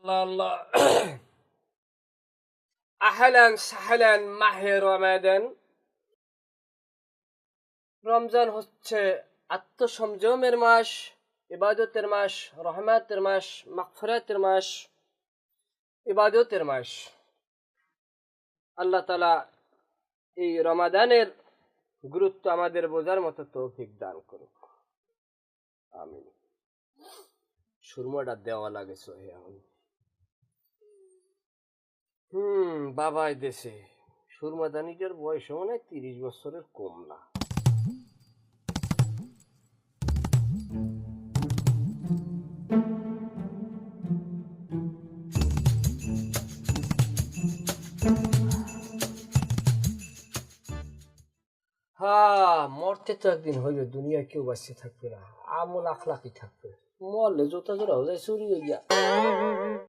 আল্লাহ আহলান সাহলান মাহে রমাদান। রমজান হচ্ছে আত্মসংযমের মাস, ইবাদতের মাস, রহমতের মাস, মাগফিরাতের মাস, ইবাদতের মাস। আল্লাহ তাআলা এই রমাদানের গুরুত্ব আমাদের বোঝার মতো তৌফিক দান করুক। আমিন। সুরমাটা দেওয়া লাগে সহে এখন। বাবাই দেশে সুরমা দানিটার বয়স মনে হয় 30 বছরের কম না। হ্যাঁ, মরতে তো একদিন হইবে, দুনিয়ায় কেউ বাঁচতে থাকবে না। আমল আখলাকি থাকবে, মরলে জোতা জোড়া হয়ে যায় চুরি হইয়া।